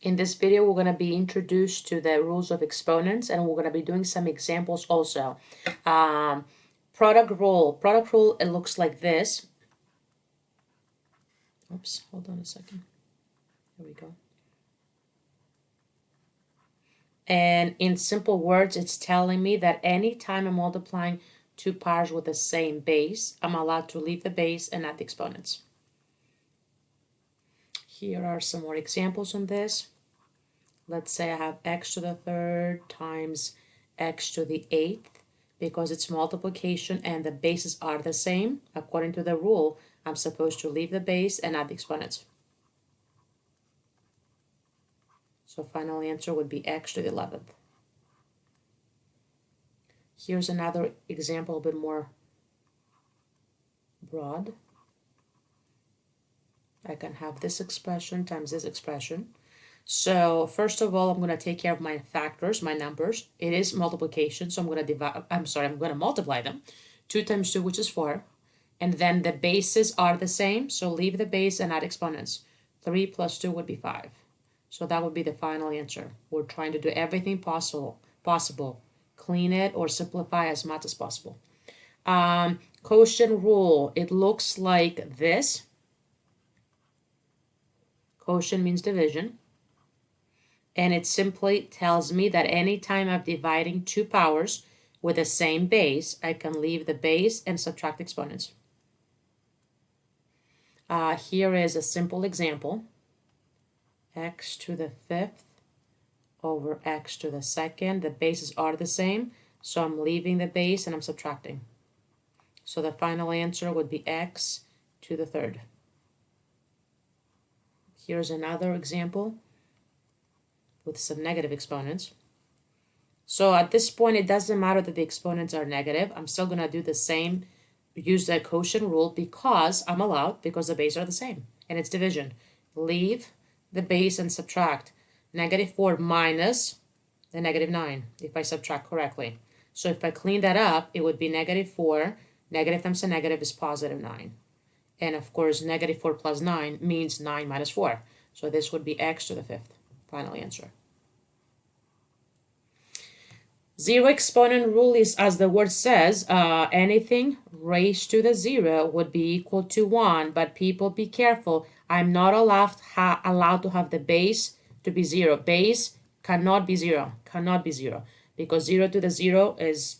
In this video, we're going to be introduced to the rules of exponents, and we're going to be doing some examples also. Product rule, it looks like this. Oops, hold on a second. Here we go. And in simple words, it's telling me that anytime I'm multiplying two powers with the same base, I'm allowed to leave the base and add the exponents. Here are some more examples on this. Let's say I have x to the third times x to the eighth. Because it's multiplication and the bases are the same, according to the rule, I'm supposed to leave the base and add the exponents. So final answer would be x to the 11th. Here's another example, a bit more broad. I can have this expression times this expression. So first of all, I'm going to take care of my factors, my numbers. It is multiplication, so I'm going to multiply them. 2 times 2, which is 4. And then the bases are the same, so leave the base and add exponents. 3 plus 2 would be 5. So that would be the final answer. We're trying to do everything possible. Clean it or simplify as much as possible. Quotient rule, it looks like this. Quotient means division. And it simply tells me that anytime I'm dividing two powers with the same base, I can leave the base and subtract exponents. Here is a simple example. X to the 5th over x to the 2nd. The bases are the same, so I'm leaving the base and I'm subtracting. So the final answer would be x to the 3rd. Here's another example with some negative exponents. So at this point, it doesn't matter that the exponents are negative. I'm still going to do the same, use the quotient rule because I'm allowed, because the bases are the same, and it's division. Leave the base and subtract. Negative 4 minus the negative 9, if I subtract correctly. So if I clean that up, it would be negative 4. Negative times a negative is positive 9. And of course, negative 4 plus 9 means 9 minus 4. So this would be x to the 5th. Final answer. Zero exponent rule is, as the word says, anything raised to the 0 would be equal to 1. But people, be careful. I'm not allowed to have the base to be 0. Base cannot be 0. Cannot be 0. Because 0 to the 0 is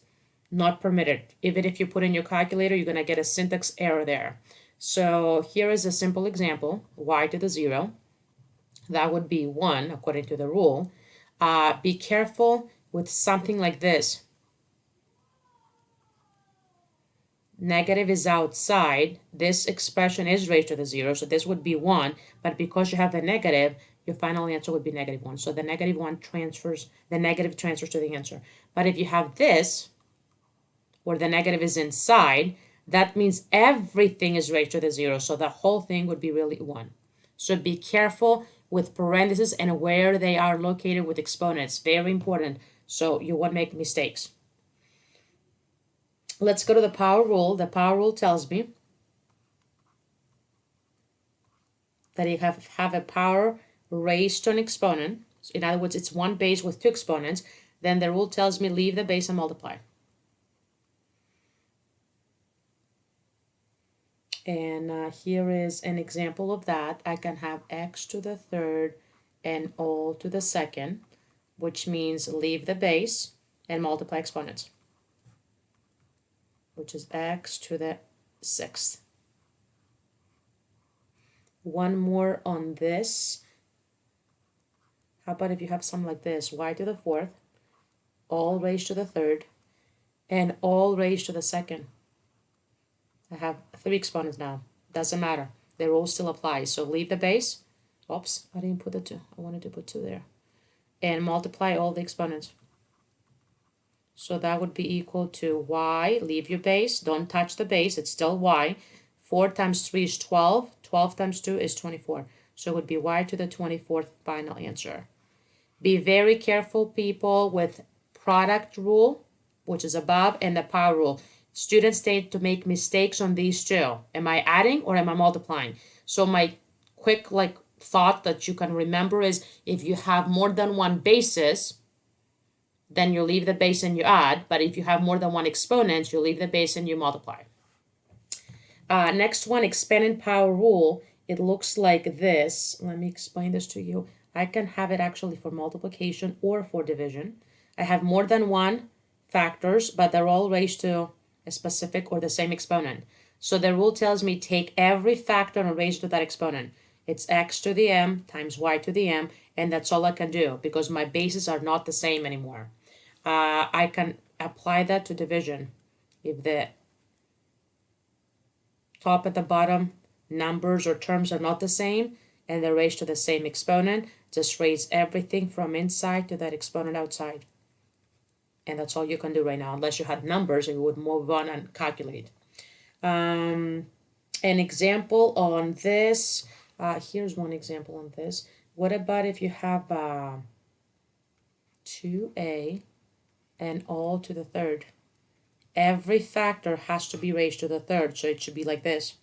not permitted. Even if you put in your calculator, you're going to get a syntax error there. So here is a simple example. Y to the 0. That would be 1, according to the rule. Be careful with something like this. Negative is outside. This expression is raised to the 0, so this would be 1. But because you have the negative, your final answer would be negative 1. So the negative 1 transfers, the negative transfers to the answer. But if you have this, where the negative is inside, that means everything is raised to the 0. So the whole thing would be really 1. So be careful with parentheses and where they are located with exponents. Very important, so you won't make mistakes. Let's go to the power rule. The power rule tells me that you have a power raised to an exponent. In other words, it's one base with two exponents. Then the rule tells me leave the base and multiply. And here is an example of that. I can have x to the 3rd and all to the 2nd, which means leave the base and multiply exponents, which is x to the 6th. One more on this. How about if you have something like this? Y to the 4th, all raised to the 3rd, and all raised to the 2nd. I have 3 exponents now. Doesn't matter. The rule still applies. So leave the base. Oops, I didn't put the 2. I wanted to put 2 there. And multiply all the exponents. So that would be equal to y. Leave your base. Don't touch the base. It's still y. 4 times 3 is 12. 12 times 2 is 24. So it would be y to the 24th final answer. Be very careful, people, with product rule, which is above, and the power rule. Students tend to make mistakes on these two. Am I adding or am I multiplying? So my quick thought that you can remember is if you have more than one basis, then you leave the base and you add. But if you have more than one exponent, you leave the base and you multiply. Next one, exponent power rule. It looks like this. Let me explain this to you. I can have it actually for multiplication or for division. I have more than one factors, but they're all raised to a specific or the same exponent. So the rule tells me take every factor and raise to that exponent. It's x to the m times y to the m, and that's all I can do because my bases are not the same anymore. I can apply that to division. If the top and the bottom numbers or terms are not the same and they're raised to the same exponent, just raise everything from inside to that exponent outside. And that's all you can do right now, unless you had numbers and you would move on and calculate. An example on this, here's one example on this. What about if you have 2a and all to the third? Every factor has to be raised to the third, so it should be like this.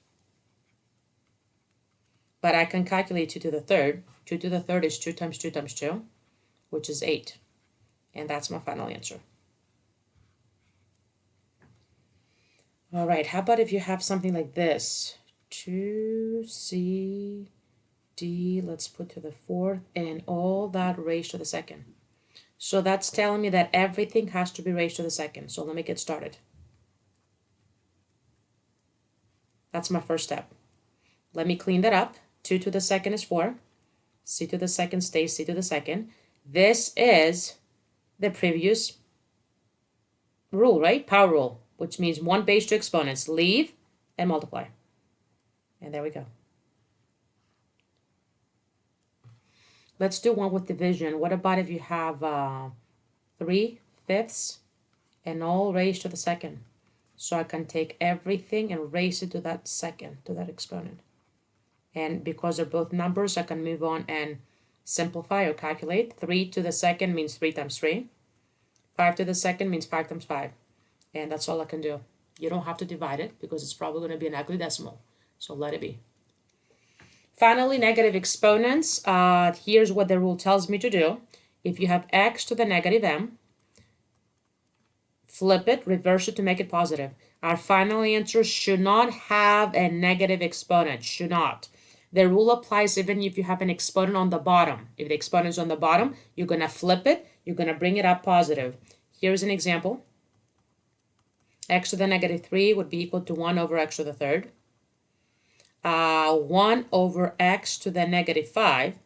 But I can calculate 2 to the third. 2 to the third is 2 times 2 times 2, which is 8. And that's my final answer. All right, how about if you have something like this? 2c d, let's put to the fourth, and all that raised to the second. So that's telling me that everything has to be raised to the second. So let me get started. That's my first step. Let me clean that up. 2 to the second is 4. C to the second stays C to the second. This is the previous rule, right? Power rule, which means one base to exponents. Leave and multiply. And there we go. Let's do one with division. What about if you have 3/5 and all raised to the second? So I can take everything and raise it to that second, to that exponent. And because they're both numbers, I can move on and simplify or calculate. 3 to the second means 3 times 3. 5 to the second means 5 times 5. And that's all I can do. You don't have to divide it because it's probably going to be an ugly decimal. So let it be. Finally, negative exponents. Here's what the rule tells me to do. If you have x to the negative m, flip it, reverse it to make it positive. Our final answer should not have a negative exponent. Should not. The rule applies even if you have an exponent on the bottom. If the exponent is on the bottom, you're going to flip it. You're going to bring it up positive. Here's an example. X to the negative 3 would be equal to 1 over x to the third. 1 over x to the negative 5.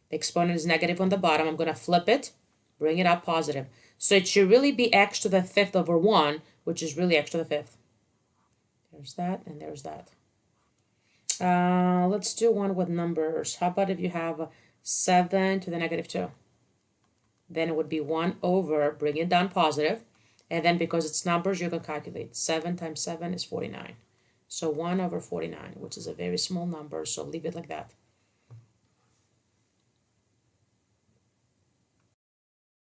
The exponent is negative on the bottom. I'm going to flip it, bring it up positive. So it should really be x to the 5th over 1, which is really x to the 5th. There's that, and there's that. Let's do one with numbers. How about if you have 7 to the negative 2? Then it would be 1 over, bring it down positive. And then because it's numbers, you can calculate. 7 times 7 is 49. So 1 over 49, which is a very small number, so leave it like that.